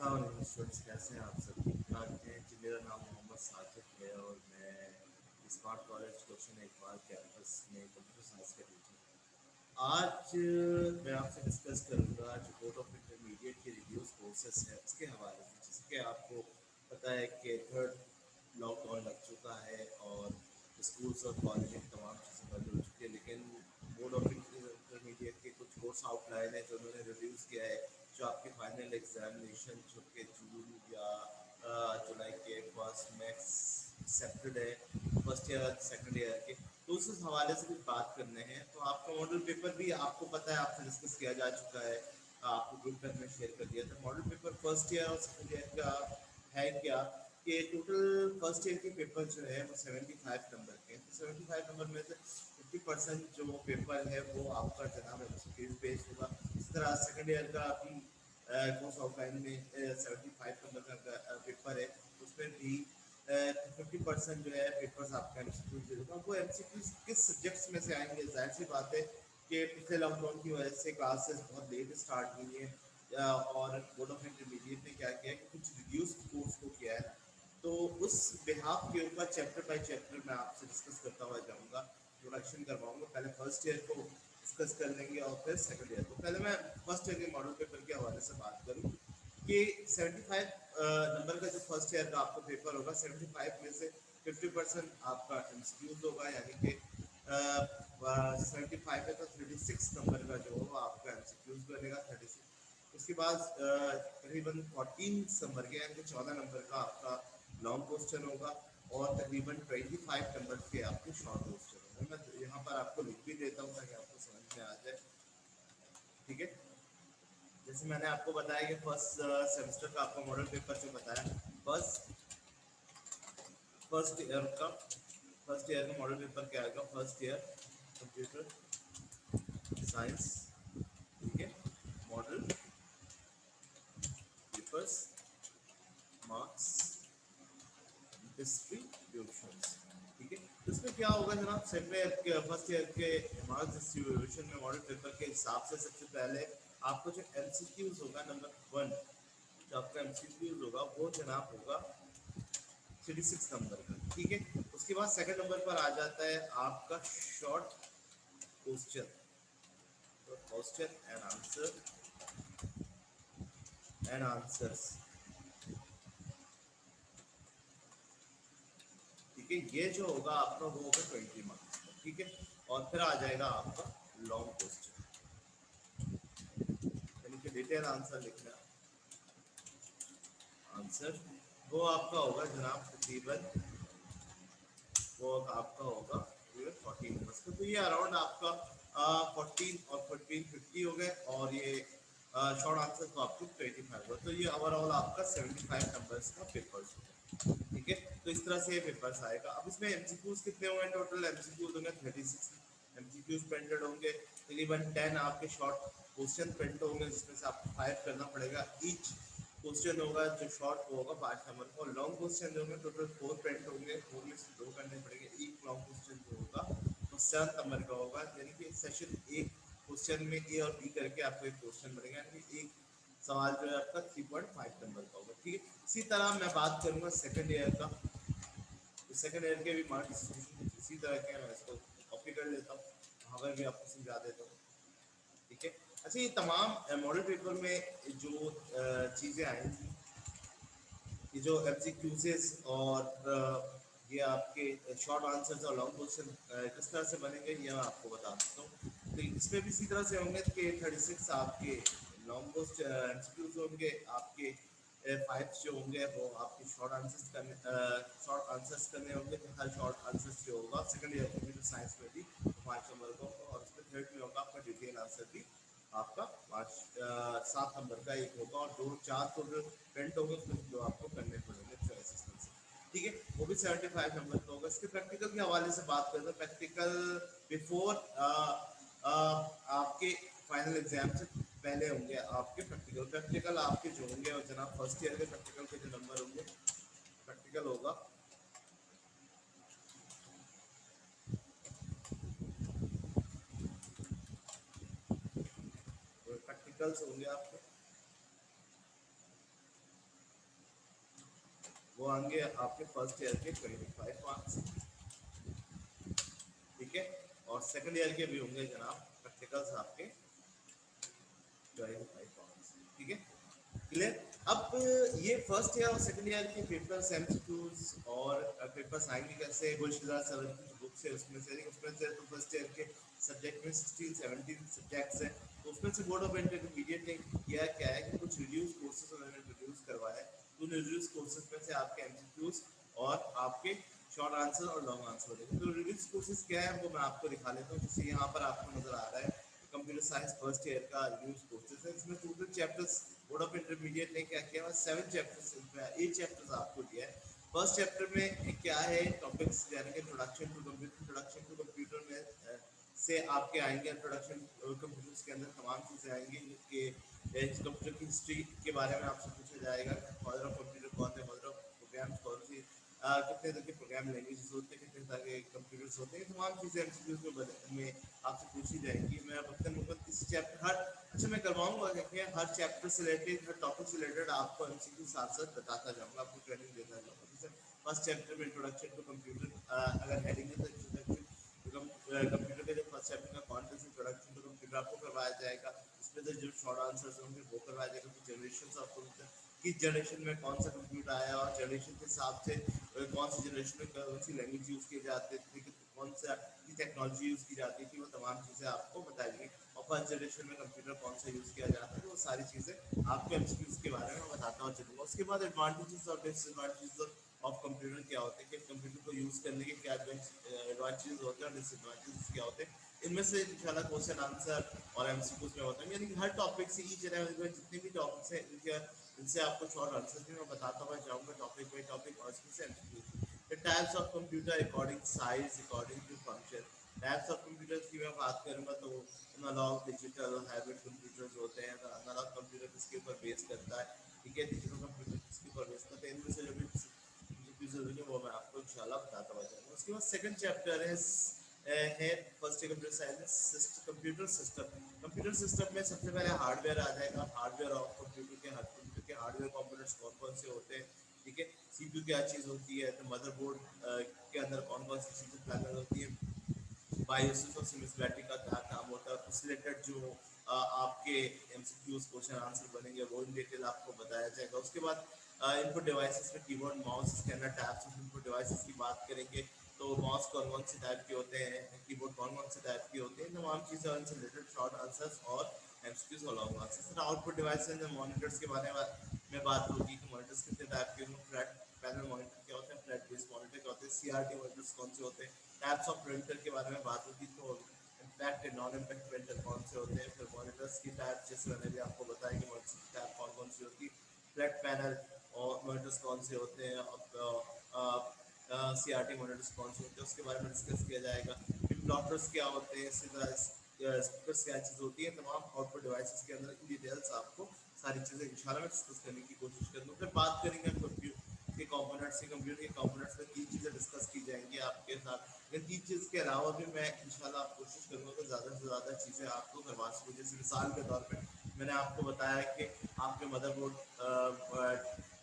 अस्सलाम स्टूडेंट्स, कैसे हैं आप सब? ठीक ठाक हैं जी। मेरा नाम मोहम्मद साजिद है और मैं smart college question Iqbal campus में कंप्यूटर साइंस का टीचर हूँ। आज मैं आपसे डिस्कस करूंगा जो बोर्ड ऑफ इंटरमीडिएट के रिव्यूज कोर्सेस है उसके हवाले से। जैसे कि आपको पता है कि थर्ड लॉकडाउन लग चुका है और स्कूल्स और कॉलेज तमाम चीज़ें बंद हो चुकी है, लेकिन बोर्ड ऑफ इंटरमीडिएट के कुछ कोर्स आउटलाइन है जो उन्होंने रिव्यूज़ किया है। जो आपके फाइनल एग्जामिनेशन जो कि जून या जुलाई के फर्स्ट नेक्स्ट एक्सेप्टेड है फर्स्ट ईयर सेकंड ईयर के, तो उस हवाले से कुछ बात करने हैं। तो आपका मॉडल पेपर भी आपको पता है, आपसे डिस्कस किया जा चुका है, आपको ग्रुप में शेयर कर दिया था। मॉडल पेपर फर्स्ट ईयर और सेकंड ईयर का है क्या कि टोटल फर्स्ट ईयर के पेपर जो है वो 75 नंबर के हैं। तो 75 नंबर में से 50% जो पेपर है वो आपका जनाब एमसीक्यूज बेस्ड होगा। इस तरह सेकंड ईयर का अभी कोर्स ऑफलाइन में 75 नंबर का पेपर है, उसमें भी 50% जो है पेपर्स आपका एमसीक्यूज दे देगा। वो एमसीक्यूज किस सब्जेक्ट्स में से आएंगे? जाहिर सी बात है कि पिछले लॉकडाउन की वजह से क्लासेस बहुत लेट स्टार्ट हुई हैं, और बोर्ड ऑफ इंटरमीडिएट ने क्या किया कि कुछ रिड्यूस कोर्स को किया है। तो उस बिहाफ के ऊपर चैप्टर बाय चैप्टर मैं आपसे डिस्कस करता हुआ जाऊंगा, इंट्रोडक्शन करवाऊंगा। पहले फर्स्ट ईयर को डिस्कस कर लेंगे और फिर सेकंड ईयर को। पहले मैं फर्स्ट ईयर के मॉडल पेपर के हवाले से बात करूं कि 75 नंबर का जो फर्स्ट ईयर का आपका पेपर होगा, 75 में से 50% आपका एमसीक्यूज होगा, यानी कि 75 है तो 36 नंबर का जो होगा आपका एमसीक्यूज बनेगा। 36 उसके बाद तकरीबन 14 नंबर के यानी कि 14 नंबर का आपका लॉन्ग क्वेश्चन होगा और तकरीबन 25 नंबर के आपके शॉर्ट क्वेश्चन होंगे। मैं यहाँ पर आपको लिख भी देता हूँ ताकि आपको समझ में आ जाए। ठीक है, जैसे मैंने आपको बताया कि फर्स्ट सेमेस्टर का आपका मॉडल पेपर जो बताया, फर्स्ट फर्स्ट ईयर का फर्स्ट ईयर का मॉडल पेपर क्या आएगा? फर्स्ट ईयर कंप्यूटर साइंस, ठीक है, मॉडल पेपर्स, मार्क्स डिस्ट्रीब्यूशंस। ठीक है, तो इसमें क्या होगा जनाब? सेकंड ईयर के फर्स्ट ईयर के मार्क्स डिस्ट्रीब्यूशन में मॉडल पेपर के हिसाब से सबसे पहले आपको जो एमसीक्यूज होगा, नंबर 1 जो आपका एमसीक्यूज होगा वो जनाब होगा 36 नंबर का। ठीक है, उसके बाद सेकंड नंबर पर आ जाता है आपका शॉर्ट क्वेश्चन, तो क्वेश्चन एंड आंसर्स। ठीक है, ये जो होगा आपका वो होगा 20 मार्क्स का। ठीक है, और फिर आ जाएगा आपका लॉन्ग क्वेश्चन, यानी कि डिटेल आंसर लिखना। आंसर वो आपका होगा जनाब तकरीबन, वो आपका होगा 14 नंबर्स का। तो ये अराउंड आपका 14 और 14 50 हो गए, और ये शॉर्ट आंसर तो आपको 25 हो। तो ये ओवरऑल आपका 75 नंबर्स का पेपर्स होगा। ठीक है, तो इस तरह से ये पेपर्स आएगा। अब इसमें एमसीक्यूज कितने होंगे? टोटल एमसीक्यूज होंगे 36 एमसीक्यूज प्रिंटेड होंगे, तकरीबन 10 आपके शॉर्ट क्वेश्चन प्रिंट होंगे जिसमें से आपको 5 करना पड़ेगा। ईच क्वेश्चन होगा जो शॉर्ट वो होगा 5 नंबर का, और लॉन्ग क्वेश्चन जो होंगे टोटल 4 प्रिंट होंगे, 4 में से 2 करने पड़ेंगे। एक लॉन्ग क्वेश्चन जो होगा वो 7 नंबर का होगा, यानी कि सेशन एक क्वेश्चन में ए और बी करके आपको एक क्वेश्चन बनेगा, यानी कि एक सवाल जो है आपका 3.5 नंबर का होगा। ठीक है, इसी तरह मैं बात करूंगा सेकंड ईयर का। तो सेकंड ईयर के भी मार्क्स डिस्ट्रीब्यूशन इसी तरह के हैं, मैं इसको कॉपी कर लेता हूँ, वहाँ पर भी आपको समझा देता हूँ। ठीक है, अच्छा, ये तमाम मॉडल पेपर में जो चीज़ें आएंगी, ये जो एमसीक्यूज़ और ये आपके शॉर्ट आंसर्स और लॉन्ग क्वेश्चन किस तरह से बनेंगे ये मैं आपको बता देता हूँ। तो इसमें भी इसी तरह से होंगे कि 36 आपके लॉन्ग क्वेश्चन एमसीक्यूज़ होंगे, आपके 5 जो होंगे वो आपके शॉर्ट आंसर्स करने होंगे। तो हर शॉर्ट आंसर्स जो होगा सेकंड ईयर कंप्यूटर साइंस में भी 5 नंबर का होगा, और उसमें थर्ड में होगा आपका डिटेल आंसर भी आपका 7 नंबर का एक होगा, और 2 4 टोटल प्रिंट होंगे, उसमें जो आपको करने पड़ेंगे चॉइसेस में से। ठीक है, वो भी 75 नंबर का होगा। इसके प्रैक्टिकल के हवाले से बात करें तो प्रैक्टिकल बिफोर आपके फाइनल एग्जाम से पहले होंगे आपके प्रैक्टिकल। प्रैक्टिकल आपके जो होंगे और जनाब फर्स्ट ईयर के प्रैक्टिकल के जो नंबर होंगे, प्रैक्टिकल होगा प्रैक्टिकल्स होंगे आपके वो आएंगे आपके फर्स्ट ईयर के 25 मार्क्स, ठीक है। और सेकंड ईयर के भी होंगे जनाब प्रैक्टिकल्स आपके 25 मार्क्स, ठीक है, क्लियर। अब ये फर्स्ट ईयर और सेकंड ईयर के पेपर्स एमसीक्यूज और पेपर्स आएंगे कैसे, गुलशिदा सर की जो बुक्स है उसमें से तो फर्स्ट ईयर के सब्जेक्ट में 16 17 सब्जेक्ट्स हैं, तो उसमें से बोर्ड ऑफ इंटरमीडिएट ने किया क्या है कि कुछ रिड्यूस कोर्सेज उन्होंने इंट्रोड्यूस करवाया है। तो रिड्यूस कोर्सेज में से आपके एमसीक्यूज और आपके शॉर्ट आंसर और लॉन्ग आंसर होंगे। तो रिड्यूस कोर्सेज क्या है वो मैं आपको दिखा लेता हूँ। जैसे यहाँ पर आपको नजर आ रहा है कंप्यूटर साइंस फर्स्ट ईयर का रिव्यूज कोर्सेज है। इसमें total chapters board of intermediate ने क्या किया है, 7 चैप्टर्स, 8 चैप्टर्स आपको दिया है। फर्स्ट चैप्टर में क्या है, टॉपिक्स यानी कि इंट्रोडक्शन टू कंप्यूटर में से आपके आएंगे। इंट्रोडक्शन कंप्यूटर्स के अंदर तमाम चीज़ें आएंगी कि कंप्यूटर की हिस्ट्री के बारे में आपसे पूछा जाएगा। फादर ऑफ कंप्यूटर कौन थे, मदर ऑफ प्रोग्राम्स कौन सी, कितने तरह के प्रोग्राम लैंग्वेजेस होते हैं, कितने तरह के कंप्यूटर्स होते हैं, तमाम चीज़ें एमसीक्यूज में आपसे पूछी जाएंगी। मैं वक्तन वक्त इस चैप्टर हर अच्छा मैं करवाऊंगा क्या, हर चैप्टर से रिलेटेड, हर टॉपिक से रिलेटेड आपको एमसीक्यू साथ साथ बताता जाऊंगा, आपको ट्रेनिंग देता जाऊंगा। जैसे फर्स्ट चैप्टर में इंट्रोडक्शन टू कंप्यूटर अगर हेडिंग है तो इंट्रोडक्शन कंप्यूटर के जो फर्स्ट चैप्टर का कॉन्टेंट इंट्रोडक्शन टू कंप्यूटर आपको करवाया जाएगा। इसमें से जो शॉर्ट आंसर्स होंगे वो करवाया जाएगा। तो जनरेशन ऑफ कंप्यूटर, किस जनरेशन में कौन सा कंप्यूटर आया और जनरेशन के हिसाब से कौन सी जनरेशन में कौन सी लैंग्वेज यूज़ की जाती थी, कौन सा की टेक्नोलॉजी यूज़ की जाती थी, वो तमाम चीज़ें आपको बताएंगे। और फर्स्ट जनरेशन में कंप्यूटर कौन सा यूज़ किया जाता है, वो सारी चीज़ें आपको एमसीक्यूज के बारे में बताता और चलूँगा। उसके बाद एडवांटेजेस और डिसएडवांटेजेस ऑफ कंप्यूटर क्या होते हैं, कि कंप्यूटर को यूज़ करने के क्या एडवांटेजेस होते हैं और डिसएडवांटेजेस क्या होते हैं, इनमें से इंशाल्लाह क्वेश्चन आंसर और एमसीक्यूज में होता है। यानी कि हर टॉपिक से ईच एंड एवरी जितने भी टॉपिक्स हैं इनसे आपको शॉर्ट आंसर भी मैं बताता हुआ जाऊँगा टॉपिक बाई टॉपिक, और इसमें से MCQs. The types of computer according size, according to function. Types of computers की मैं बात करूँगा तो एनालॉग, डिजिटल, हाइब्रिड कंप्यूटर्स होते हैं। तो एनालॉग कंप्यूटर किसके ऊपर बेस करता है, ठीक है, डिजिटल कंप्यूटर किसके ऊपर बेस करता है, इनमें से जो भी कंफ्यूजन है वो मैं आपको इंशाल्लाह बताता हुआ जाऊँगा। उसके बाद सेकंड चैप्टर है first computer science computer system. Computer system में सबसे पहले हार्डवेयर आ जाएगा। हार्डवेयर ऑफ कंप्यूटर के, हर कंप्यूटर के हार्डवेयर कंपोनेंट्स कौन कौन से होते हैं, ठीक है, सीपीयू क्या चीज़ होती है, तो मदरबोर्ड के अंदर कौन कौन सी चीज़ें पैनल होती है, बायोसिस और सिमिस बैटरी का क्या काम होता है, उस रिलेटेड जो आपके एमसीक्यूज क्वेश्चन आंसर बनेंगे वो इन डिटेल आपको बताया जाएगा। उसके बाद इनपुट डिवाइसेस में keyboard, mouse, scanner, tabs of input devices की बात करेंगे। तो माउस कौन कौन से टाइप के होते हैं, कीबोर्ड कौन कौन से टाइप के होते हैं, तमाम चीज़ें उनसे रिलेटेड शॉर्ट आंसर्स और एमसीक्यूज और लॉन्ग आंसर्स। आउटपुट डिवाइसेस में मॉनिटर्स के बारे में बात होगी कि मॉनिटर्स कितने टाइप के होंगे, फ्लैट पैनल मॉनिटर क्या होते हैं, फ्लैट बेस मॉनिटर क्या होते हैं, सीआरटी मॉनिटर्स कौन से होते हैं, टाइप्स ऑफ प्रिंटर के बारे में बात होगी। तो impact and non impact printer कौन से होते हैं, फिर मॉनिटर्स की टाइप जैसे मैंने भी आपको बताया कि मॉनिटर्स की टाइप कौन कौन सी होती है, फ्लैट पैनल और मॉनिटर्स कौन से होते हैं, और सीआरटी मॉनिटर्स कौन से होते हैं उसके बारे में डिस्कस किया जाएगा। फिर प्लॉटर्स क्या होते हैं, इसी तरह स्पीकर्स क्या चीज़ होती है, तमाम आउटपुट डिवाइसेस के अंदर इन डिटेल्स आपको सारी चीज़ें इंशाल्लाह मैं डिस्कस करने की कोशिश करूँगा। फिर बात करेंगे हम कंप्यूटर के कंपोनेंट्स की। कंप्यूटर के कंपोनेंट्स में 3 चीज़ें डिस्कस की जाएंगी आपके साथ। इन 3 चीज़ के अलावा भी मैं इंशाल्लाह आप कोशिश करूँगा कि ज़्यादा से ज़्यादा चीज़ें आपको करवा सकूँ। जैसे मिसाल के तौर पे मैंने आपको बताया कि आपके मदरबोर्ड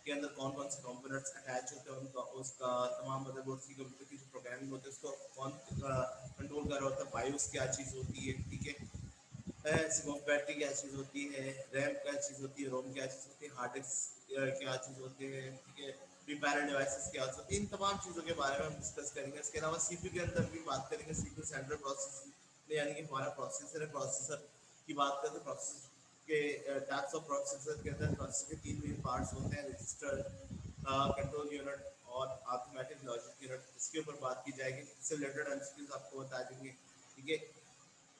के अंदर कौन कौन से कंपोनेंट्स अटैच होते हैं, उनका उसका तमाम मदरबोर्ड की कंप्यूटर की जो प्रोग्रामिंग होती है उसको कौन कंट्रोल कर रहा होता है, बायोस क्या चीज़ होती है, ठीक है, सिमोफ बैटरी क्या चीज़ होती है, रैम क्या चीज़ होती है, रोम क्या चीज़ होती है, हार्ड डिस्क क्या चीज़ होती है, ठीक है, प्रीपैरेंट डिवाइसेस क्या होती है, इन तमाम चीज़ों के बारे में हम डिस्कस करेंगे। इसके अलावा सीपीयू के अंदर भी बात करेंगे। सीपीयू सेंट्रल प्रोसेसर यानी कि हमारा प्रोसेसर है। प्रोसेसर की बात करें तो प्रोसेसर के टाइप्स ऑफ प्रोसेसर के अंदर प्रोसेसर के 3 मेन पार्ट्स होते हैं, रजिस्टर, कंट्रोल यूनिट और अरिथमेटिक लॉजिक यूनिट। इसके ऊपर बात की जाएगी। इससे रिलेटेड एमसीक्यूज आपको बता देंगे, ठीक है।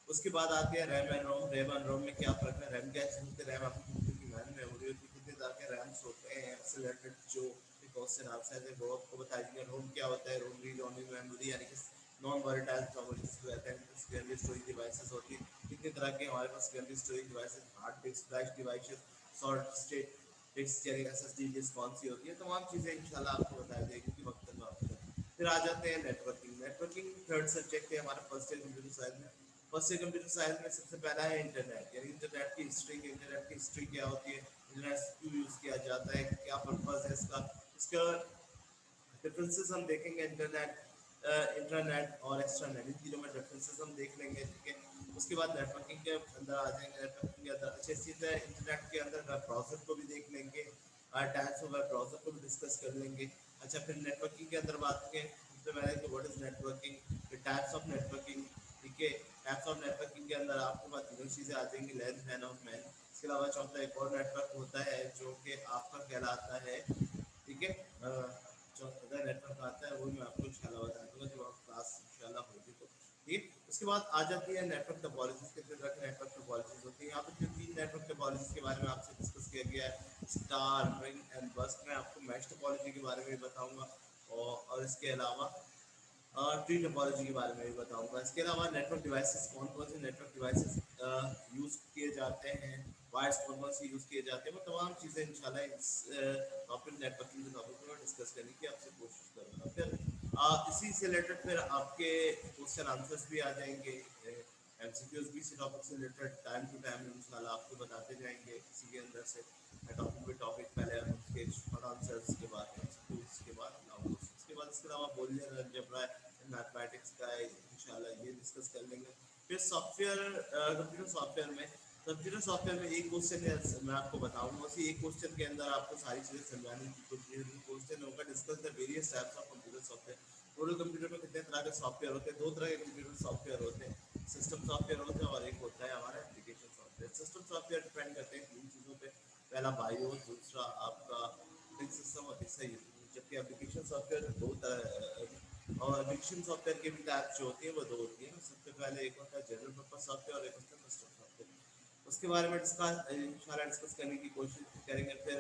उसके बाद आते हैं RAM and ROM. RAM and ROM में क्या फर्क है, रैम क्या चीज़ होती है, रैम आपकी कंप्यूटर की मेमोरी मेमोरी होती है, कितने तरह के रैम्स होते हैं, उससे रिलेटेड जो क्वेश्चन आंसर है वो आपको बताएंगे। रोम क्या होता है, रोम रीड ओनली मेमोरी यानी कि नॉन वॉलेटाइल मेमोरी जिसको कहते हैं। सेकेंडरी स्टोरेज डिवाइसेस होती है, कितने तरह के हमारे पास secondary storage devices, hard disk, flash devices, solid state disk यानी एसएसडी डिस्क कौन सी होती है, तमाम चीज़ें इंशाल्लाह आपको बताई जाएगी क्योंकि वक्त में आपको। फिर आ जाते हैं नेटवर्किंग। नेटवर्किंग थर्ड सब्जेक्ट है हमारा फर्स्ट ईयर कंप्यूटर साइंस में। फर्स्ट ईयर कंप्यूटर साइंस में सबसे पहला है इंटरनेट, यानी इंटरनेट की हिस्ट्री। इंटरनेट की हिस्ट्री क्या होती है, इंटरनेट क्यों यूज़ किया जाता है, क्या पर्पज़ है इसका, इसका डिफरेंसेस हम देखेंगे इंटरनेट, इंटरनेट और एक्सट्रानेट, इन तीनों में डिफरेंसेस हम देख लेंगे, ठीक है। उसके बाद नेटवर्किंग के अंदर आ जाएंगे, नेटवर्किंग के अंदर अच्छे चीज़ है, इंटरनेट के अंदर वेब ब्राउजर को भी देख लेंगे, टाइप्स ऑफ वेब ब्राउजर को भी डिस्कस कर लेंगे। अच्छा, फिर नेटवर्किंग के अंदर बात करें सबसे पहले कि व्हाट इज नेटवर्किंग, फिर टाइप्स ऑफ नेटवर्किंग, ठीक है। टाइप्स ऑफ नेटवर्किंग के अंदर आपके पास तीनों चीज़ें आ जाएंगी, लेंथ मैन ऑफ मैन। इसके अलावा चौथा एक और नेटवर्क होता है जो कि आपका कहलाता है, ठीक है। चौथा नेटवर्क आता है, वो मैं आपको इंशाल्लाह बता दूंगा जब आप क्लास इंशाल्लाह होगी तो, ठीक। उसके बाद आ जाती है नेटवर्क टोपोलॉजीज। कितने तरह के नेटवर्क टोपोलॉजीज होती है, यहाँ पे जो 3 नेटवर्क टोपोलॉजीज के बारे में आपसे डिस्कस किया गया है, स्टार, रिंग एंड बस्ट। मैं आपको मैश टोपोलॉजी के बारे में भी बताऊंगा, और इसके अलावा ट्री टोपोलॉजी के बारे में भी बताऊंगा। इसके अलावा नेटवर्क डिवाइसेस, कौन कौन से नेटवर्क डिवाइसेस यूज़ किए जाते हैं, वायर्स कौन कौन से यूज़ किए जाते हैं, वो तमाम चीज़ें इंशाल्लाह इस टॉपिक नेटवर्किंग के टॉपिक में डिस्कस करने की आपसे कोशिश करूँगा। फिर इसी से रिलेटेड फिर आपके क्वेश्चन आंसर्स भी आ जाएंगे, एमसीक्यूज भी इसी टॉपिक से रिलेटेड टाइम टू टाइम इंशाल्लाह आपको बताते जाएंगे इसी के अंदर से, टॉपिक पे टॉपिक। पहले हम उसके शॉर्ट आंसर्स के बाद एमसीक्यूज के बाद लॉन्ग क्वेश्चंस के बाद, इसके अलावा बूलियन अलजेब्रा, मैथमेटिक्स का इंशाल्लाह ये डिस्कस कर लेंगे। फिर सॉफ्टवेयर, कंप्यूटर सॉफ्टवेयर में एक क्वेश्चन है, मैं आपको बताऊंगा, उसी एक क्वेश्चन के अंदर आपको सारी चीज़ें समझाने की कोशिश। क्वेश्चन होगा discuss the various types of computer software. Total computer में कितने तरह के सॉफ्टवेयर होते हैं, 2 तरह के कंप्यूटर सॉफ्टवेयर होते हैं, सिस्टम सॉफ्टवेयर होता है और एक होता है हमारा application software. System software depend करते हैं 3 चीज़ों पे, पहला बायोस, दूसरा आपका ऑपरेटिंग सिस्टम और तीसरा यूजर। जबकि एप्लीकेशन सॉफ्टवेयर 2 तरह, और एप्लीकेशन सॉफ्टवेयर के भी टाइप्स जो होती है वो 2 होती है। सबसे पहले एक होता है जनरल पर्पस सॉफ्टवेयर और एक होता है कस्टम सॉफ्टवेयर। उसके बारे में इंशाल्लाह डिस्कस करने की कोशिश करेंगे। फिर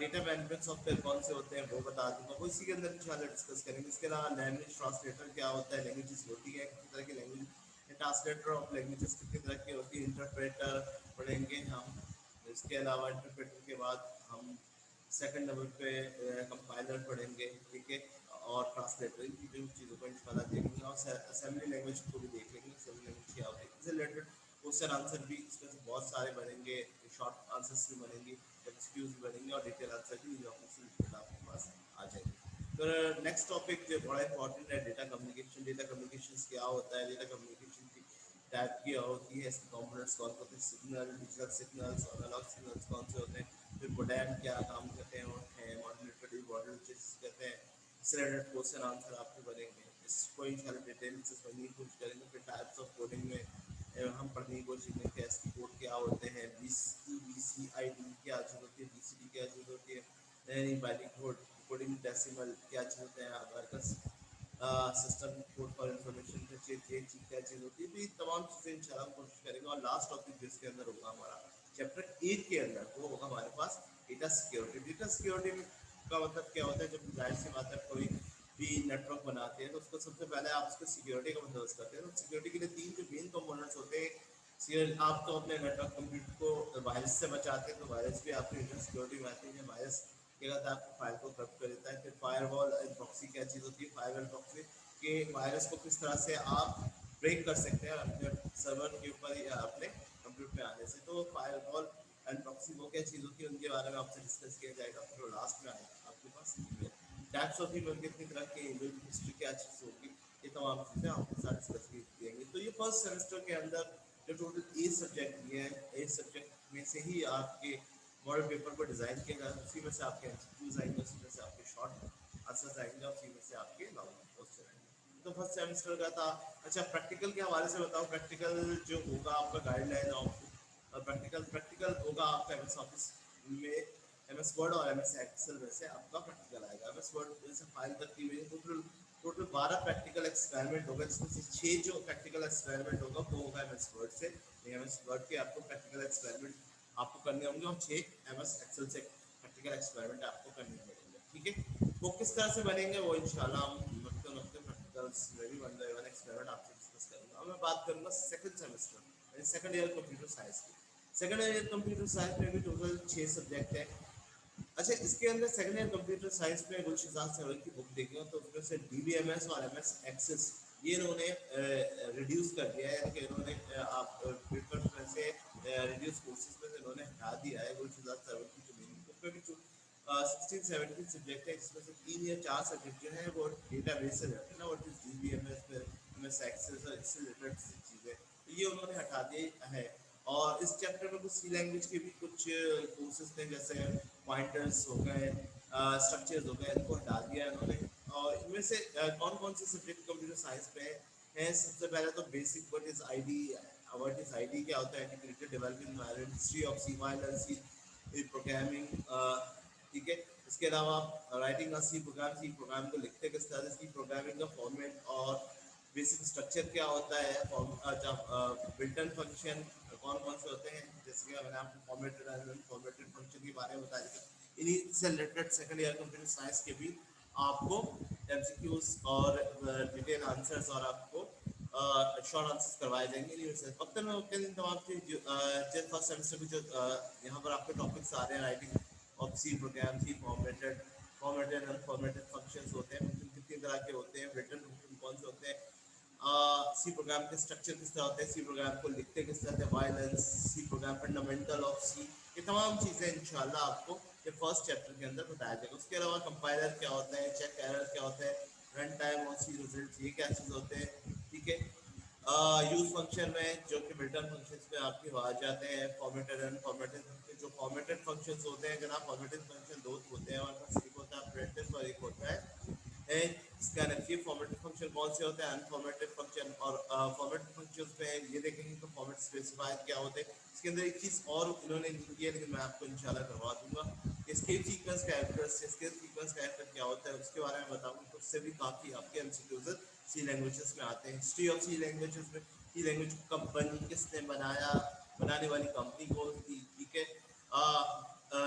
डेटा मैनेजमेंट सॉफ्टवेयर कौन से होते हैं वो बता दूंगा, वो इसी के अंदर इंशाल्लाह डिस्कस करेंगे। इसके अलावा लैंग्वेज ट्रांसलेटर क्या होता है, लैंग्वेजेस होती है कितनी तरह की लैंग्वेज, ट्रांसलेटर ऑफ लैंग्वेजेस कितनी तरह की होती है, इंटरप्रेटर पढ़ेंगे हम। इसके अलावा इंटरप्रेटर के बाद हम सेकंड नंबर पे कंपाइलर पढ़ेंगे, ठीक है, और ट्रांसलेटर, इन तीनों चीज़ों को इंशाल्लाह देखेंगे। और असेंबली लैंग्वेज को भी देख लेंगे, असेंबली लैंग्वेज क्या होती है, इससे रिलेटेड क्वेश्चन आंसर भी इसमें से बहुत सारे बनेंगे, शॉर्ट आंसर्स भी बनेंगे, एमसीक्यूज भी बनेंगे और डिटेल आंसर भी आपके पास आ जाएंगे। तो नेक्स्ट टॉपिक जो बड़ा इंपॉर्टेंट है, डेटा कम्युनिकेशन। डेटा कम्युनिकेशन क्या होता है, डेटा कम्युनिकेशन की टाइप क्या होती है, इसके कंपोनेंट्स कौन कौन से, signal, digital signals, analogue signals कौन से होते हैं, फिर मोडेम क्या काम करते हैं, मॉड्यूलेटेड मॉड्यूल कहते हैं। इससे रिलेटेड क्वेश्चन आंसर आपके बनेंगे, इसको इंशाल्लाह डिटेल से समझने की कोशिश करेंगे। फिर टाइप्स ऑफ कोडिंग में हम पढ़ने की कोशिश करेंगे, एसकी कोड क्या होते हैं, BCID क्या चीज़ होती है, BCD क्या चीज़ होती है, बाइनरी कोड, कोडिंग डेसिमल क्या चीज़ होते हैं, abacus system code for information क्या चीज़ होती है। तो ये तमाम चीज़ें इंशाल्लाह हम कोशिश करेंगे। और लास्ट टॉपिक जिसके अंदर होगा हमारा चैप्टर 8 के अंदर, वो होगा हमारे पास डेटा सिक्योरिटी। डेटा सिक्योरिटी का मतलब क्या होता है, जब जाहिर सी बात है कोई भी नेटवर्क बनाते हैं तो उसको सबसे पहले आप उसको सिक्योरिटी का बंदोबस्त करते हैं। तो सिक्योरिटी के लिए 3 जो मेन कंपोनेंट्स होते हैं, आप तो अपने नेटवर्क कंप्यूटर को वायरस से बचाते हैं, तो वायरस भी आपकी इंटर सिक्योरिटी में आती है। वायरस क्या करता है, आपको फाइल को करप्ट कर देता है। फिर फायरवॉल एंड प्रॉक्सी क्या चीज़ होती है, फायरवॉल प्रॉक्सी के वायरस को किस तरह से आप ब्रेक कर सकते हैं अपने सर्वर के ऊपर या अपने कंप्यूटर में आने से। तो फायरवॉल एंड प्रॉक्सी वो क्या चीज़ होती है, उनके बारे में आपसे डिस्कस किया जाएगा। फिर लास्ट में आएगा आपके पास ईमेल, टाइप्स ऑफ ईमेल, कितनी तरह के ईमेल, हिस्ट्री क्या चीज़ होगी, ये तमाम चीज़ें आपके साथ डिस्कस की जाएंगी। तो ये फर्स्ट सेमेस्टर के अंदर जो टोटल 8 सब्जेक्ट दिए हैं, 8 सब्जेक्ट में से ही आपके मॉडल पेपर को डिज़ाइन किया गया, उसी में से आपके एमसीक्यूज आएंगे, उसी में से आपके शॉर्ट आंसर्स आएंगे, उसी में से आपके लॉन्ग क्वेश्चन आएंगे। तो फर्स्ट सेमेस्टर का था। अच्छा, प्रैक्टिकल के हवाले से बताओ, प्रैक्टिकल जो होगा आपका गाइडलाइन ऑफ प्रैक्टिकल, होगा आपका एमएस ऑफिस में, एमएस वर्ड और एमएस एक्सेल में से आपका प्रैक्टिकल आएगा। एमएस वर्ड से फाइल तक की हुई टोटल टोटल 12 प्रैक्टिकल एक्सपेरिमेंट होगा, जिसमें से 6 जो प्रैक्टिकल एक्सपेरिमेंट होगा वो होगा एमएस वर्ड से। एमएस वर्ड के आपको प्रैक्टिकल एक्सपेरिमेंट आपको करने होंगे, और 6 एमएस एक्सेल से प्रैक्टिकल एक्सपेरिमेंट आपको करने पड़ेंगे, ठीक है। वो किस तरह से बनेंगे वो इंशाल्लाह हम नक्ते प्रैक्टिकल्स में भी वन बाय वन एक्सपेरिमेंट आपसे डिस्कस करूंगा। अब मैं बात करूंगा सेकंड सेमेस्टर यानी सेकंड ईयर कंप्यूटर साइंस की। सेकंड ईयर कंप्यूटर साइंस में भी टोटल 6 सब्जेक्ट है। अच्छा, इसके अंदर सेकंड ईयर कंप्यूटर साइंस में गुलशिजात सहवल की बुक देखी तो उसमें से डीबीएमएस और एमएस एक्सेस ये इन्होंने रिड्यूस कर दिया है, यानी कि इन्होंने आप पेपर में से रिड्यूस कोर्सेज में से इन्होंने हटा दिया है। गुलशिजात सहवल की जो मेन उसमें भी 16-17 सब्जेक्ट है, जिसमें से 3 या 4 सब्जेक्ट जो है वो डेटाबेस से रहते हैं ना, व्हाट इज डीबीएमएस में एमएस एक्सेस और इससे रिलेटेड चीज़ें, तो ये उन्होंने हटा दिए है। और इस चैप्टर में कुछ सी लैंग्वेज के भी कुछ कोर्सेज थे, जैसे पॉइंटर्स हो गए, स्ट्रक्चर्स हो गए, इनको हटा दिया है उन्होंने। और इनमें से कौन कौन से सब्जेक्ट कंप्यूटर साइंस पे है? सबसे पहले तो basic what is IDE, what is IDE क्या होता है, integrated development environment, history of C while C programming, ठीक है। इसके अलावा राइटिंग का सी प्रोग्राम को लिखते किस तरह से, सी प्रोग्रामिंग का फॉर्मेट और बेसिक स्ट्रक्चर क्या होता है, बिल्ट इन फंक्शन कौन कौन से होते हैं, जैसे कि मैंने आपको फॉर्मेटेड फंक्शन के बारे में बताया। इन्हीं से related second year computer science के भी आपको एमसीक्यूज और डिटेल आंसर्स और आपको शॉर्ट आंसर्स करवाए जाएंगे वक्त में। वक्त इन तमाम जो फर्स्ट सेमेस्टर में जो यहाँ पर आपके टॉपिक्स आ रहे हैं, writing of C program, C formatted unformatted functions होते हैं, फंक्शन कितनी तरह के होते हैं, रिटर्न फंक्शन कौन से होते हैं, सी प्रोग्राम के स्ट्रक्चर किस तरह होते हैं, सी प्रोग्राम को लिखते किस तरह से, वायलेंस, C program fundamental of C, ये तमाम चीज़ें इंशाल्लाह आपको ये फर्स्ट चैप्टर के अंदर बताया जाएगा। उसके अलावा कंपाइलर क्या होता है, चेक एरर क्या होता है, रन टाइम और सी रिजल्ट, ये क्या चीज़ होते हैं, ठीक है। यूज फंक्शन में जो कि बिल्ट-इन फंक्शंस पे आपके आ जाते हैं, फॉर्मेटेड अनफॉर्मेटेड। जो फॉर्मेटेड फंक्शंस होते हैं, जनाब फॉर्मेटेड फंक्शन दो होते हैं, और बस एक होता है प्रिंटफ और एक होता है स्कैन। ये फॉर्मेटेड फंक्शन कौन से होते हैं, अनफॉर्मेटेड फंक्शन। और फॉर्मेटेड फंक्शंस में ये देखेंगे तो फॉर्मेट स्पेसिफायर क्या होते हैं। इसके अंदर एक चीज़ और इन्होंने नहीं की है, लेकिन मैं आपको इंशाल्लाह करवा दूंगा। Escape sequence characters, escape sequence character क्या होता है उसके बारे में बताऊंगा, तो उससे भी काफ़ी आपके एमसीक्यूज सी लैंग्वेजेस में आते हैं। हिस्ट्री ऑफ सी लैंग्वेजेस में, सी लैंग्वेज कब बनी, किसने बनाया, बनाने वाली कंपनी कौन थी, ठीक है।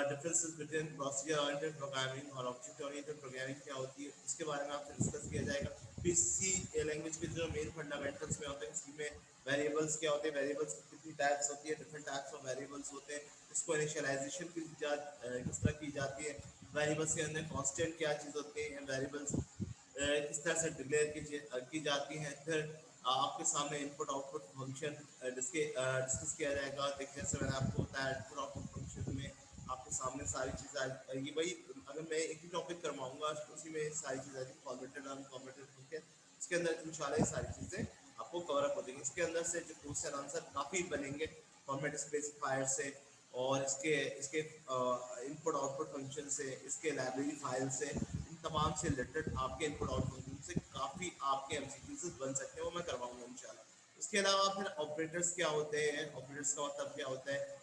Differences between procedure oriented programming और ऑब्जेक्ट ओरिएंटेड प्रोग्रामिंग क्या होती है, इसके बारे में आपसे डिस्कस किया जाएगा। फिर सी लैंग्वेज के जो मेन फंडामेंटल्स में होते हैं, सी में वेरिएबल्स क्या होते हैं, वेरिएबल्स की कितनी टाइप्स होती है, डिफरेंट टाइप्स ऑफ वेरिएबल्स होते हैं, इसको इनिशियलाइजेशन किस तरह की जाती है, वेरिएबल्स के अंदर कांस्टेंट क्या चीज़ होती है, वेरिएबल्स किस तरह से डिक्लेयर की जाती हैं। फिर आपके सामने इनपुट आउटपुट फंक्शन डिस्कस किया जाएगा। देखिए जैसे मैंने आपको बताया, इनपुट आउटपुट फंक्शन में आपके सामने सारी चीज़ें आएगी। भाई अगर मैं एक ही टॉपिक करवाऊंगा तो उसी में सारी चीज़ें आएगी, फॉर्मेटेड अनफॉर्मेटेड, ठीक है। इसके अंदर इंशाल्लाह ये सारी चीज़ें आपको कवर अप हो जाएंगी। इसके अंदर से जो क्वेश्चन आंसर काफ़ी बनेंगे फॉर्मेट स्पेसिफायर से, और इसके इसके इनपुट आउटपुट फंक्शन से, इसके लाइब्रेरी फाइल से, इन तमाम से रिलेटेड आपके इनपुट आउटपुट फंक्शन से काफ़ी आपके एमसीक्यूज बन सकते हैं, वो मैं करवाऊंगा इंशाल्लाह। इसके अलावा फिर ऑपरेटर्स क्या होते हैं, ऑपरेटर्स का मतलब क्या होता है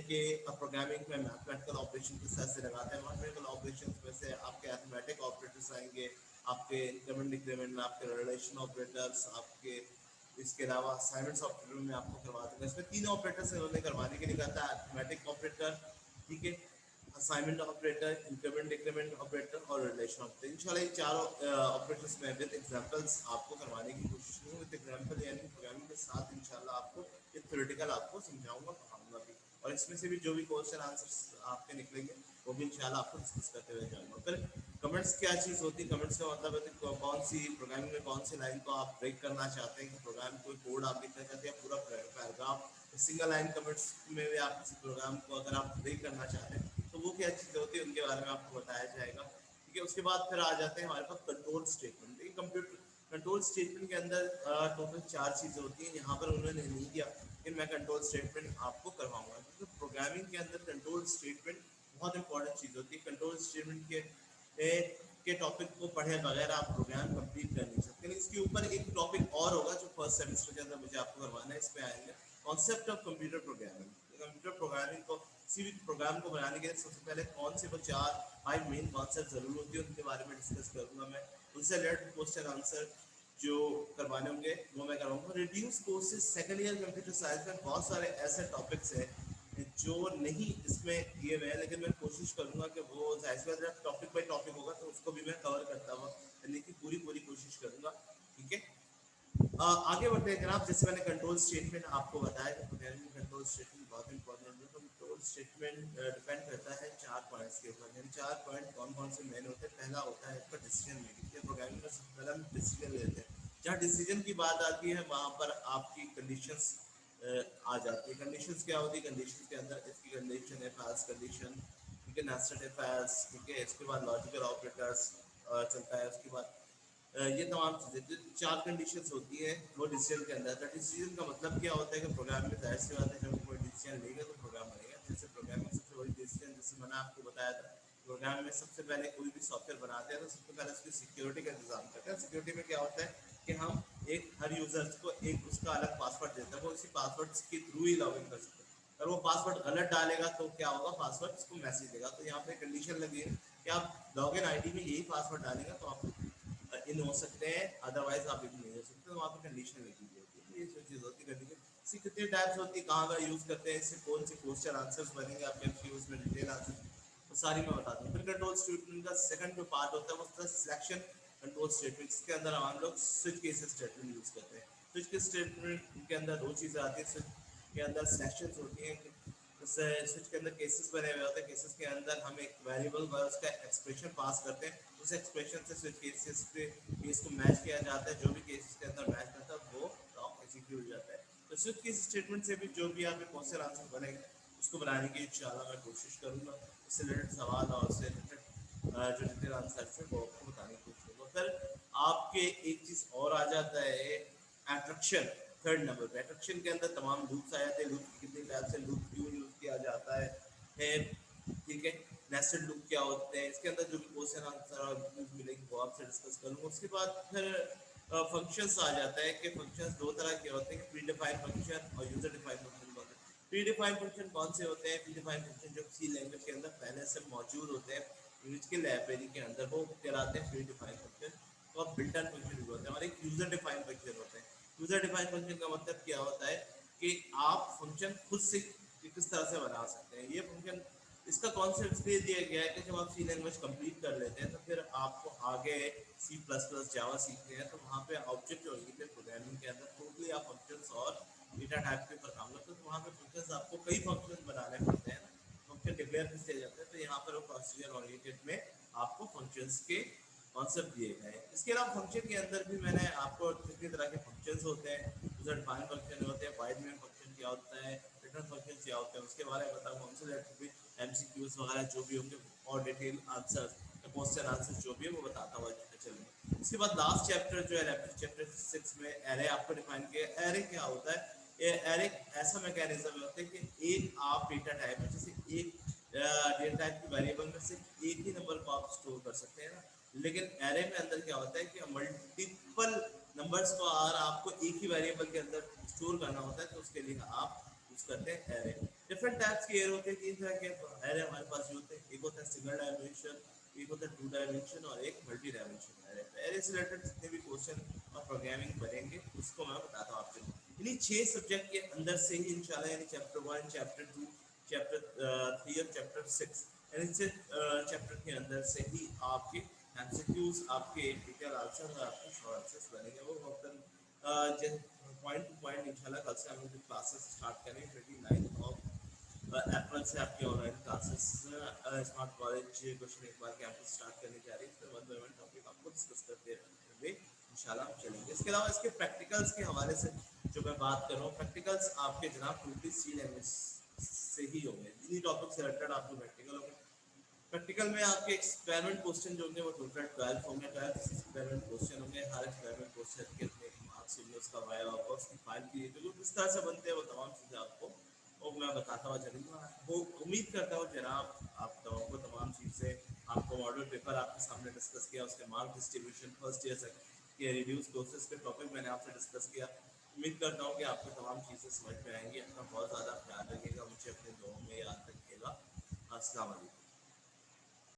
कि प्रोग्रामिंग में मैथमेटिकल ऑपरेशन किस तरह से लगाते हैं। मैथमेटिकल ऑपरेशन में से आपके अरिथमेटिक ऑपरेटर्स आएंगे, आपके इंक्रीमेंट डिक्रीमेंट में आपके रिलेशन ऑपरेटर्स, आपके इसके अलावा असाइनमेंट सॉफ्टवेयर में आपको करवा दूंगा। इसमें 3 ऑपरेटर्स इन्होंने करवाने के लिए कहा था, अरिथमेटिक ऑपरेटर, ठीक है, assignment operator, increment decrement operator और रिलेशन ऑपरेटर। इंशाल्लाह ये चारों ऑपरेटर्स में विद एग्जांपल्स आपको करवाने की कोशिश करूंगा। विद एग्जांपल यानी प्रोग्रामिंग के साथ इंशाल्लाह आपको ये थ्योरेटिकल आपको समझाऊंगा, पढ़ाऊंगा भी, और इसमें से भी जो भी क्वेश्चन आंसर्स आपके निकलेंगे वो भी इंशाल्लाह आपको डिस्कस करते हुए जाऊंगा। फिर कमेंट्स क्या चीज़ होती है, कमेंट्स का मतलब है कि कौन सी प्रोग्रामिंग में कौन सी लाइन को आप ब्रेक करना चाहते हैं, कि प्रोग्राम कोई कोड आप लिखना चाहते हैं, पूरा पैराग्राफ, सिंगल लाइन कमेंट्स में भी आप किसी प्रोग्राम को अगर आप ब्रेक करना चाहते हैं तो वो क्या चीज़ें होती है, उनके बारे में आपको बताया जाएगा, ठीक है। उसके बाद फिर आ जाते हैं हमारे पास कंट्रोल स्टेटमेंट। देखिए कंप्यूटर कंट्रोल स्टेटमेंट के अंदर टोटल 4 चीज़ें होती हैं, यहाँ पर उन्होंने नहीं दिया, लेकिन मैं कंट्रोल स्टेटमेंट आपको करवाऊंगा, क्योंकि प्रोग्रामिंग के अंदर कंट्रोल स्टेटमेंट बहुत इंपॉर्टेंट चीज़ होती है। कंट्रोल स्टेटमेंट के टॉपिक को पढ़े बगैर आप प्रोग्राम कंप्लीट कर नहीं सकते। इसके ऊपर एक टॉपिक और होगा जो फर्स्ट सेमेस्टर के अंदर मुझे आपको करवाना है, इस पे आएंगे concept of computer programming. Computer programming को, किसी भी प्रोग्राम को बनाने के लिए सबसे पहले कौन से वो 4-5 मेन कॉन्सेप्ट जरूर होती है, उनके बारे में डिस्कस करूंगा मैं। उनसे रिलेटेड क्वेश्चन आंसर जो करवाने होंगे वो मैं करवाऊंगा। Reduce courses second year computer science में बहुत सारे ऐसे टॉपिक्स हैं जो नहीं इसमें दिए हुए हैं, लेकिन मैं कोशिश करूंगा कि वो जाहिर टॉपिक बाई टॉपिक होगा तो उसको भी मैं कवर करता हुआ करने की पूरी पूरी कोशिश करूंगा, ठीक है। आगे बढ़ते हैं जनाब। जैसे मैंने कंट्रोल स्टेटमेंट आपको बताया कि प्रोग्रामिंग में कंट्रोल स्टेटमेंट बहुत इंपॉर्टेंट है। तो कंट्रोल स्टेटमेंट डिपेंड करता है 4 पॉइंट्स के ऊपर। यानी 4 पॉइंट कौन कौन से मेन होते हैं। पहला होता है आपका डिसीजन मेकिंग। प्रोग्रामिंग में सबसे पहले हम डिसीजन लेते हैं। जहाँ डिसीजन की बात आती है वहाँ पर आपकी कंडीशंस आ जाती है। कंडीशंस क्या होती है, कंडीशंस के अंदर इसकी कंडीशन है पास कंडीशन, ठीक है, नेस्टेड इफ एल्स, ठीक है, इसके बाद लॉजिकल ऑपरेटर्स चलता है, उसके बाद ये तमाम चीज़ें जो 4 कंडीशंस होती हैं वो डिसीजन के अंदर। तो डिसीजन का मतलब क्या होता है कि प्रोग्राम में जाहिर सी बात है जब कोई डिसीजन लेगा तो प्रोग्राम बनेगा। जैसे प्रोग्राम में सबसे बड़ी डिसीजन, जैसे मैंने आपको बताया था, प्रोग्राम में सबसे पहले कोई भी सॉफ्टवेयर बनाते हैं तो सबसे पहले उसकी सिक्योरिटी का इंतजाम करते हैं। सिक्योरिटी में क्या होता है कि हम एक हर यूजर्स को एक उसका अलग पासवर्ड देते हैं, वो इसी पासवर्ड के थ्रू ही लॉग इन कर सकते हैं। अगर वो पासवर्ड गलत डालेगा तो क्या होगा, पासवर्ड उसको मैसेज देगा। तो यहाँ पे कंडीशन लगी है कि आप लॉग इन आईडी में यही पासवर्ड डालेंगे तो आप इन हो सकते हैं, अदरवाइज आप इन नहीं हो सकते। तो वहाँ पे कंडीशन लगी हुई होती है, ये जो चीज़ होती है कंडीशन। इसकी कितनी टाइप्स होती है, कहाँ का यूज़ करते हैं, इससे कौन से क्वेश्चन आंसर्स बनेंगे आपके एमसीक्यूज में, डिटेल आंसर, तो सारी मैं बता दूँ। फिर कंट्रोल स्टेटमेंट का सेकंड जो पार्ट होता है वो होता है सिलेक्शन कंट्रोल स्टेटमेंट। इसके अंदर हम लोग स्विच केसेस स्टेटमेंट यूज़ करते हैं। स्विच के स्टेटमेंट के अंदर दो चीज़ें आती है, स्विच के अंदर सिलेक्शंस होती हैं, स्विच के अंदर केसेस बने हुए होते हैं। केसेस के अंदर हम एक वेरिएबल पर उसका एक्सप्रेशन पास करते हैं, उस एक्सप्रेशन से स्विच केसेस के केस को मैच किया जाता है, जो भी केसेस के अंदर मैच करता है वो ब्लॉक एग्जीक्यूट हो जाता है। तो स्विच केस स्टेटमेंट से भी जो भी यहाँ पे क्वेश्चन आंसर बनेंगे उसको बनाने की इंशाल्लाह मैं कोशिश करूँगा। इससे रिलेटेड सवाल और उससे रिलेटेड जो डिटेल आंसर है वो आपको बताने की कोशिश करूँगा। फिर आपके एक चीज़ और आ जाता है एट्रैक्शन। थर्ड नंबर पे एट्रैक्शन के अंदर तमाम लूप्स आ जाते हैं। लूप कितने टाइप से लूप क्यों यूज किया जाता है, ठीक है, नेस्टेड लूप क्या होते हैं, इसके अंदर जो भी क्वेश्चन आंसर और लूप मिलेंगे वो आपसे डिस्कस करूंगा। उसके बाद फिर फंक्शंस आ जाता है कि फंक्शंस दो तरह के होते हैं, प्री डिफाइंड फंक्शन और यूजर डिफाइंड फंक्शन होते हैं। प्री डिफाइंड फंक्शन कौन से होते हैं, प्री डिफाइंड फंक्शन जो सी लैंग्वेज के अंदर पहले से मौजूद होते हैं यूज के लाइब्रेरी के अंदर, वो कहलाते हैं प्री डिफाइंड फंक्शन। तो अब बिल्ट इन फंक्शन होते हैं और एक यूजर डिफाइंड फंक्शन होते हैं। यूजर डिफाइंड फंक्शन का मतलब क्या होता है कि आप फंक्शन खुद से किस तरह से बना सकते हैं। ये फंक्शन, इसका कॉन्सेप्ट इसलिए दिया गया है कि जब आप सी लैंग्वेज कंप्लीट कर लेते हैं तो फिर आपको आगे सी प्लस प्लस जावा सीखते हैं, तो वहाँ पे ऑब्जेक्ट ओरिएंटेड प्रोग्रामिंग के अंदर टोटली आप फंक्शंस और डेटा टाइप के ऊपर काम करते हैं। तो वहाँ पे फंक्शंस आपको कई फंक्शंस बनाने पड़ते हैं ना, फंक्शन डिक्लेयर किस दिया जाता है। तो यहाँ पर वो प्रोसीजर ओरिएंटेड में आपको फंक्शंस के कॉन्सेप्ट दिए गए हैं। इसके अलावा फंक्शन के अंदर भी मैंने आपको कितनी तरह के फंक्शंस होते हैं, यूजर डिफाइंड फंक्शन होते हैं, वाइड मेन फंक्शन क्या होता है, रिटर्न फंक्शन क्या होता है, उसके बारे में बताऊंगा। उनसे रिलेटेड भी एमसीक्यूज वगैरह जो भी होंगे और डिटेल आंसर, क्वेश्चन आंसर जो भी है वो बताता हुआ चलूंगा। उसके बाद लास्ट चैप्टर जो है चैप्टर 6 में एरे आपको डिफाइन किया। एरे क्या होता है, ये एरे ऐसा मैकेनिज्म होता है कि एक आप डेटा टाइप है, जैसे एक डेटा टाइप की वेरिएबल में सिर्फ एक ही नंबर को आप स्टोर कर सकते हैं ना, लेकिन एरे में अंदर क्या होता है कि मल्टीपल नंबर्स को अगर आपको एक ही वेरिएबल के अंदर स्टोर करना होता है तो उसके लिए आप यूज करते हैं एरे। डिफरेंट टाइप्स के एरे होते हैं, तीन तरह के एरे हमारे पास होते हैं। एक होता है सिंगल डायमेंशन, एक होता है टू डायमेंशन और एक मल्टी डायमेंशन एरे। एरे से रिलेटेड जितने भी क्वेश्चन और प्रोग्रामिंग बनेंगे उसको मैं बताता हूँ आपको। इन्हीं 6 सब्जेक्ट के अंदर से ही इंशाल्लाह, यानी चैप्टर 1, चैप्टर 2, चैप्टर 3 और चैप्टर 6, यानी से चैप्टर के अंदर से ही आपके एमसीक्यूज, आपके डिटेल आंसर और आपके शॉर्ट आंसर्स बनेंगे। वो वक्त पॉइंट टू पॉइंट इंशाल्लाह कल से हम लोग क्लासेस स्टार्ट करेंगे। 29 अप्रैल से आपके online classes smart college question एक बार कैंपस स्टार्ट करने जा रही है। इसमें वन बाय वन टॉपिक आपको डिस्कस करते हुए इंशाल्लाह हम चलेंगे। इसके अलावा इसके प्रैक्टिकल्स के हवाले से जो मैं बात कर रहा हूँ, प्रैक्टिकल्स आपके जनाब टोटली सी लैंग्वेज से ही होंगे। इन्हीं टॉपिक से रिलेटेड आपको प्रैक्टिकल होंगे। प्रैक्टिकल में आपके एक्सपेरिमेंट क्वेश्चन जो होंगे वो टोटल 12 होंगे। 12 एक्सपेरिमेंट क्वेश्चन होंगे। हर एक्सपेरिमेंट क्वेश्चन के अपने मार्क्स होंगे, उसका वाइवा होगा, उसकी फाइल क्रिएट होगी, किस तरह से बनते हैं वो तमाम चीज़ें आपको और मैं बताता हुआ चलूँगा। वो उम्मीद करता हूँ जनाब आप को तमाम चीज़ें, आपको मॉडल पेपर आपके सामने डिस्कस किया, उसके मार्क डिस्ट्रीब्यूशन फर्स्ट ईयर से के रिड्यूस कोर्सेज के टॉपिक मैंने आपसे डिस्कस किया। उम्मीद करता हूँ कि आपको तमाम चीज़ें समझ में आएंगी। अपना बहुत ज़्यादा ख्याल रखिएगा, मुझे अपने दुआओं में याद रखिएगा। अस्सलाम वालेकुम।